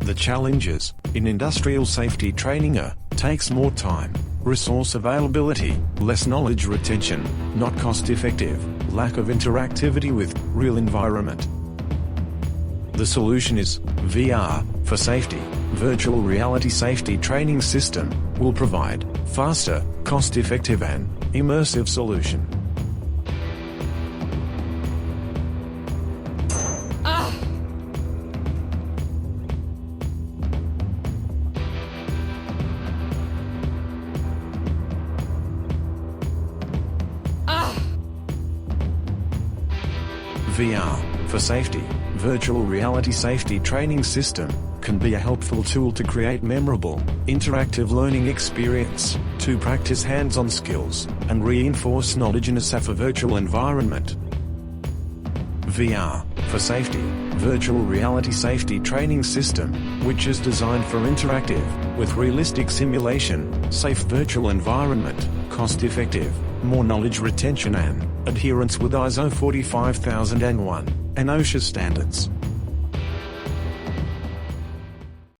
The challenges in industrial safety training takes more time, resource availability, less knowledge retention, not cost-effective, lack of interactivity with real environment. The solution is VR for safety. Virtual reality safety training system will provide faster, cost-effective and immersive solution. VR for safety. Virtual reality safety training system can be a helpful tool to create memorable, interactive learning experience, to practice hands-on skills, and reinforce knowledge in a safer virtual environment. VR for safety. Virtual reality safety training system, which is designed for interactive, with realistic simulation, safe virtual environment, cost-effective, more knowledge retention and adherence with ISO 45001 and OSHA standards.